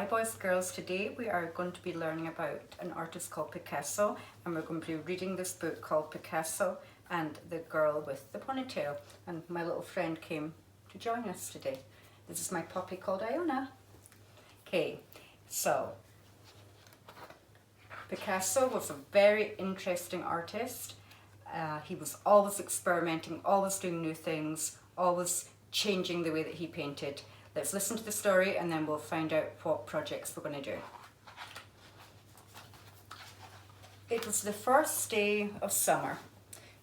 Hi boys and girls, today we are going to be learning about an artist called Picasso, and we're going to be reading this book called Picasso and the Girl with the Ponytail. And my little friend came to join us today. This is my puppy called Iona. Okay, so Picasso was a very interesting artist. He was always experimenting, always doing new things, always changing the way that he painted. Let's listen to the story and then we'll find out what projects we're going to do. It was the first day of summer.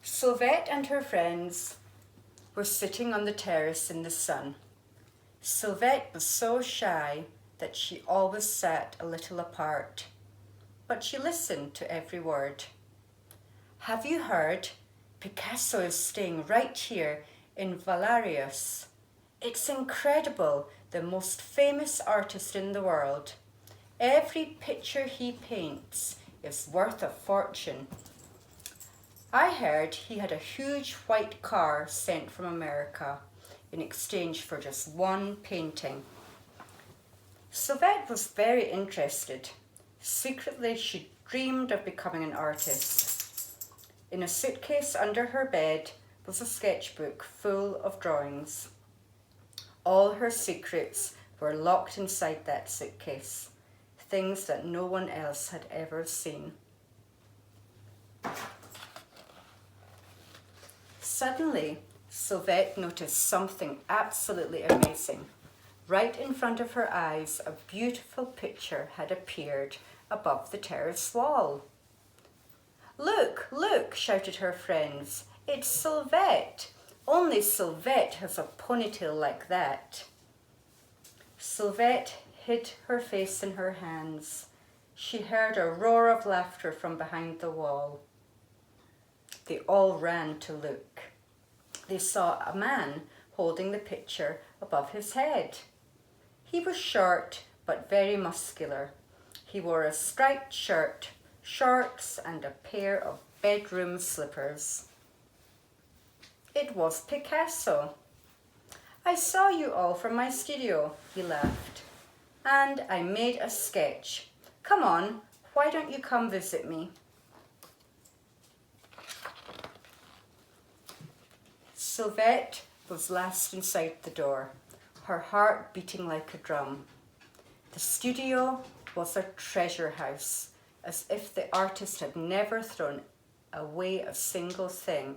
Sylvette and her friends were sitting on the terrace in the sun. Sylvette was so shy that she always sat a little apart, but she listened to every word. Have you heard? Picasso is staying right here in Valarius. It's incredible, the most famous artist in the world. Every picture he paints is worth a fortune. I heard he had a huge white car sent from America in exchange for just one painting. Sylvette was very interested. Secretly, she dreamed of becoming an artist. In a suitcase under her bed was a sketchbook full of drawings. All her secrets were locked inside that suitcase, things that no one else had ever seen. Suddenly, Sylvette noticed something absolutely amazing. Right in front of her eyes, a beautiful picture had appeared above the terrace wall. Look, look, shouted her friends. It's Sylvette. Only Sylvette has a ponytail like that. Sylvette hid her face in her hands. She heard a roar of laughter from behind the wall. They all ran to look. They saw a man holding the picture above his head. He was short but very muscular. He wore a striped shirt, shorts, and a pair of bedroom slippers. It was Picasso. I saw you all from my studio, he laughed, and I made a sketch. Come on, why don't you come visit me? Sylvette was last inside the door, her heart beating like a drum. The studio was a treasure house, as if the artist had never thrown away a single thing.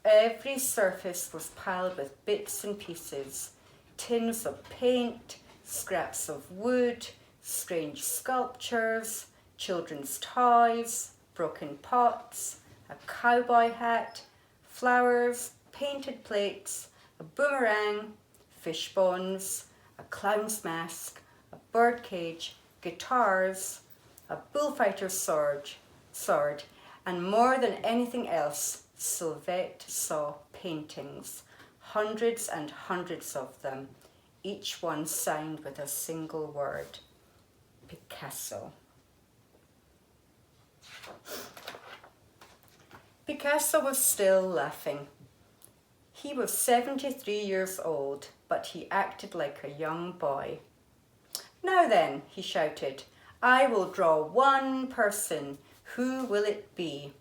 Every surface was piled with bits and pieces, tins of paint, scraps of wood, strange sculptures, children's toys, broken pots, a cowboy hat, flowers, painted plates, a boomerang, fish bones, a clown's mask, a bird cage, guitars, a bullfighter's sword, and more than anything else, Sylvette saw paintings, hundreds and hundreds of them, each one signed with a single word, Picasso. Picasso was still laughing. He was 73 years old, but he acted like a young boy. Now then, he shouted, I will draw one person. Who will it be?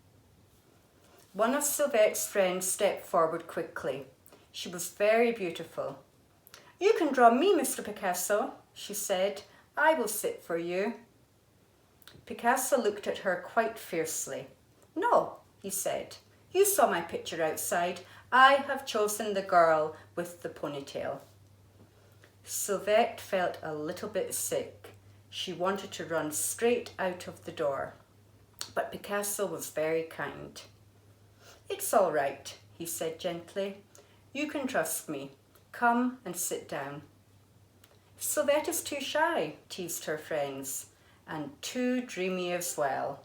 One of Sylvette's friends stepped forward quickly. She was very beautiful. You can draw me, Mr. Picasso, she said. I will sit for you. Picasso looked at her quite fiercely. No, he said. You saw my picture outside. I have chosen the girl with the ponytail. Sylvette felt a little bit sick. She wanted to run straight out of the door. But Picasso was very kind. It's all right, he said gently. You can trust me. Come and sit down. Sylvette is too shy, teased her friends, and too dreamy as well.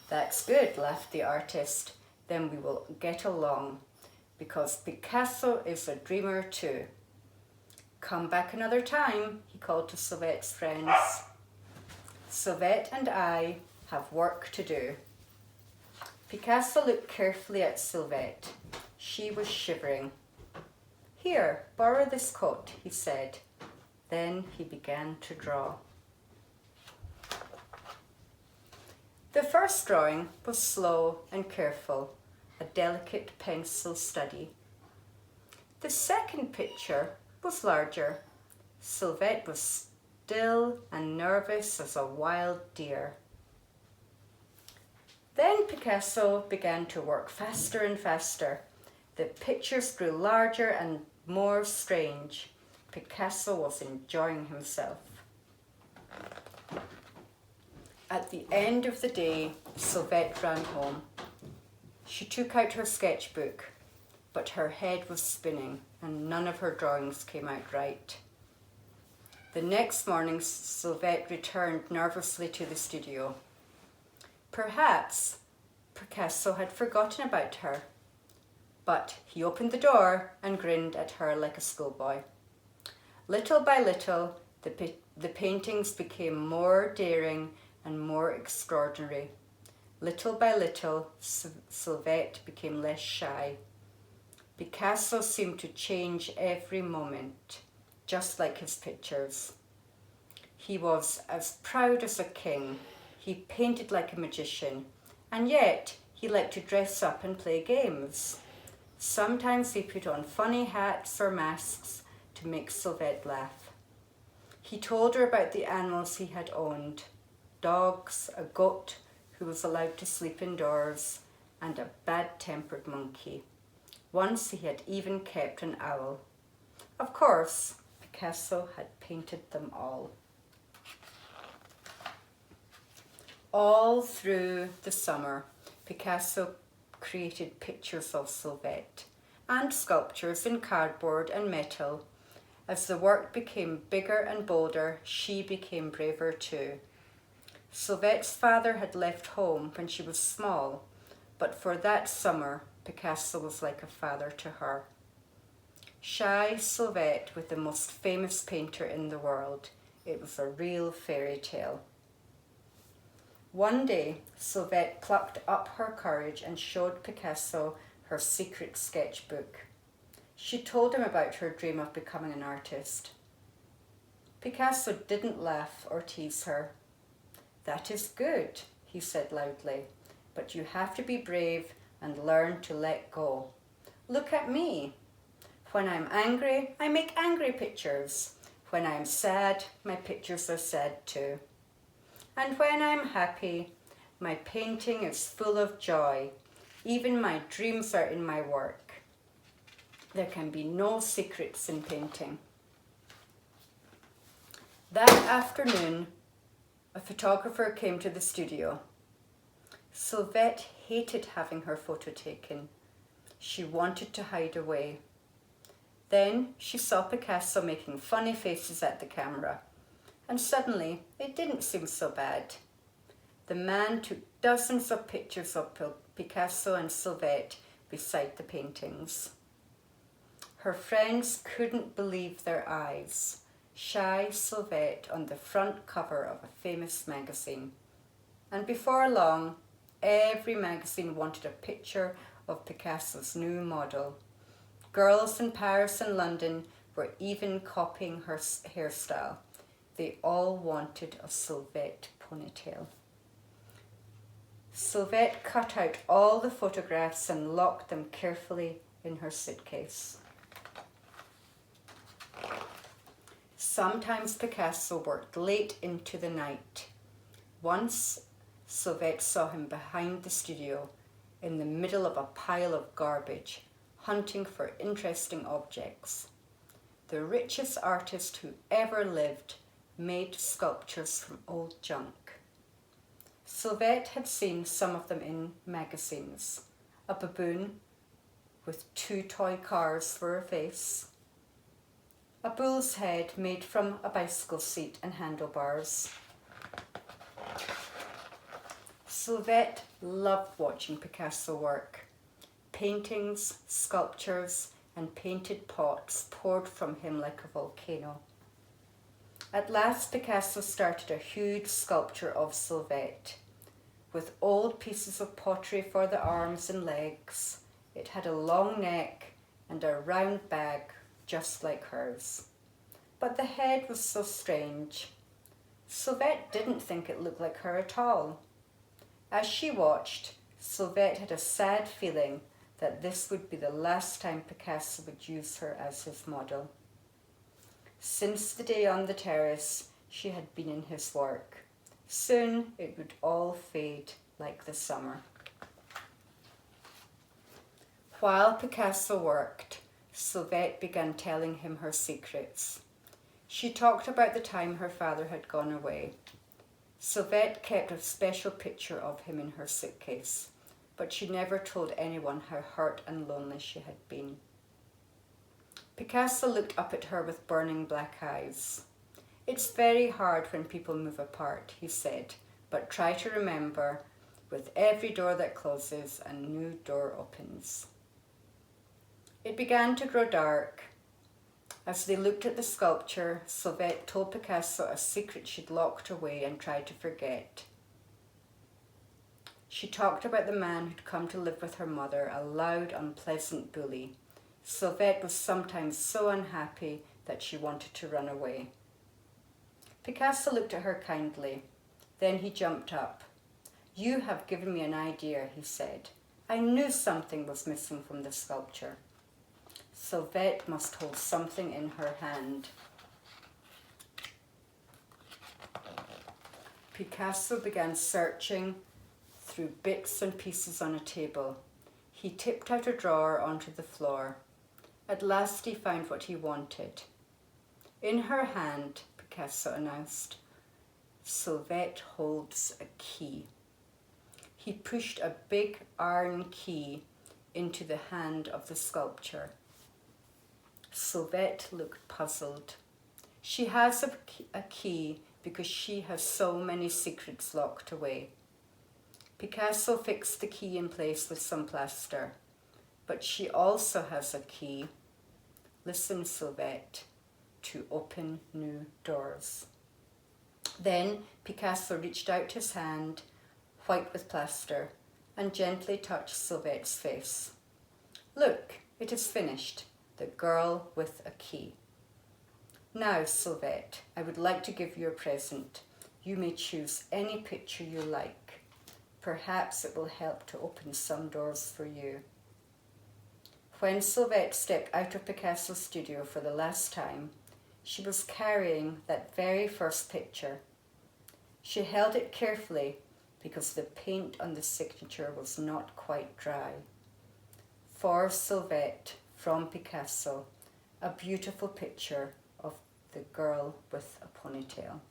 That's good, laughed the artist. Then we will get along, because Picasso is a dreamer too. Come back another time, he called to Sylvette's friends. Sylvette and I have work to do. Picasso looked carefully at Sylvette. She was shivering. Here, borrow this coat, he said. Then he began to draw. The first drawing was slow and careful, a delicate pencil study. The second picture was larger. Sylvette was still and nervous as a wild deer. Then Picasso began to work faster and faster. The pictures grew larger and more strange. Picasso was enjoying himself. At the end of the day, Sylvette ran home. She took out her sketchbook, but her head was spinning and none of her drawings came out right. The next morning, Sylvette returned nervously to the studio. Perhaps Picasso had forgotten about her, but he opened the door and grinned at her like a schoolboy. Little by little, the paintings became more daring and more extraordinary. Little by little, Sylvette became less shy. Picasso seemed to change every moment, just like his pictures. He was as proud as a king. He painted like a magician, and yet he liked to dress up and play games. Sometimes he put on funny hats or masks to make Sylvette laugh. He told her about the animals he had owned: dogs, a goat who was allowed to sleep indoors, and a bad-tempered monkey. Once he had even kept an owl. Of course, Picasso had painted them all. All through the summer, Picasso created pictures of Sylvette and sculptures in cardboard and metal. As the work became bigger and bolder, she became braver too. Sylvette's father had left home when she was small, but for that summer, Picasso was like a father to her. Shy Sylvette with the most famous painter in the world. It was a real fairy tale. One day, Sylvette plucked up her courage and showed Picasso her secret sketchbook. She told him about her dream of becoming an artist. Picasso didn't laugh or tease her. "That is good," he said loudly, "but you have to be brave and learn to let go. Look at me. When I'm angry, I make angry pictures. When I'm sad, my pictures are sad too. And when I'm happy, my painting is full of joy. Even my dreams are in my work. There can be no secrets in painting." That afternoon, a photographer came to the studio. Sylvette hated having her photo taken. She wanted to hide away. Then she saw Picasso making funny faces at the camera, and suddenly it didn't seem so bad. The man took dozens of pictures of Picasso and Sylvette beside the paintings. Her friends couldn't believe their eyes. Shy Sylvette on the front cover of a famous magazine. And before long, every magazine wanted a picture of Picasso's new model. Girls in Paris and London were even copying her hairstyle. They all wanted a Sylvette ponytail. Sylvette cut out all the photographs and locked them carefully in her suitcase. Sometimes Picasso worked late into the night. Once, Sylvette saw him behind the studio, in the middle of a pile of garbage, hunting for interesting objects. The richest artist who ever lived made sculptures from old junk. Sylvette had seen some of them in magazines. A baboon with 2 toy cars for a face. A bull's head made from a bicycle seat and handlebars. Sylvette loved watching Picasso work. Paintings, sculptures, and painted pots poured from him like a volcano. At last, Picasso started a huge sculpture of Sylvette, with old pieces of pottery for the arms and legs. It had a long neck and a round bag, just like hers. but the head was so strange. Sylvette didn't think it looked like her at all. As she watched, Sylvette had a sad feeling that this would be the last time Picasso would use her as his model. Since the day on the terrace, she had been in his work. Soon it would all fade like the summer. While Picasso worked, Sylvette began telling him her secrets. She talked about the time her father had gone away. Sylvette kept a special picture of him in her suitcase, but she never told anyone how hurt and lonely she had been. Picasso looked up at her with burning black eyes. "It's very hard when people move apart," he said, "but try to remember, with every door that closes, a new door opens." It began to grow dark. As they looked at the sculpture, Sylvette told Picasso a secret she'd locked away and tried to forget. She talked about the man who'd come to live with her mother, a loud, unpleasant bully. Sylvette was sometimes so unhappy that she wanted to run away. Picasso looked at her kindly. Then he jumped up. "You have given me an idea," he said. "I knew something was missing from the sculpture." Sylvette must hold something in her hand. Picasso began searching through bits and pieces on a table. He tipped out a drawer onto the floor. At last he found what he wanted. "In her hand," Picasso announced, "Sylvette holds a key." He pushed a big iron key into the hand of the sculpture. Sylvette looked puzzled. She has a key because she has so many secrets locked away. Picasso fixed the key in place with some plaster. But she also has a key, listen, Sylvette, to open new doors. Then Picasso reached out his hand, white with plaster, and gently touched Sylvette's face. "Look, it is finished. The girl with a key. Now, Sylvette, I would like to give you a present. You may choose any picture you like. Perhaps it will help to open some doors for you." When Sylvette stepped out of Picasso's studio for the last time, she was carrying that very first picture. She held it carefully because the paint on the signature was not quite dry. For Sylvette, from Picasso, a beautiful picture of the girl with a ponytail.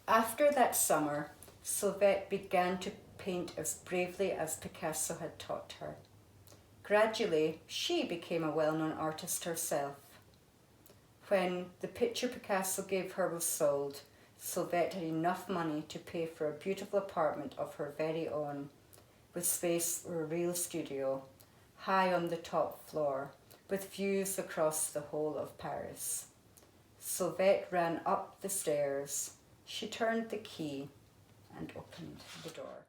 After that summer, Sylvette began to paint as bravely as Picasso had taught her. Gradually, she became a well-known artist herself. When the picture Picasso gave her was sold, Sylvette had enough money to pay for a beautiful apartment of her very own, with space for a real studio, high on the top floor, with views across the whole of Paris. Sylvette ran up the stairs. She turned the key and opened the door.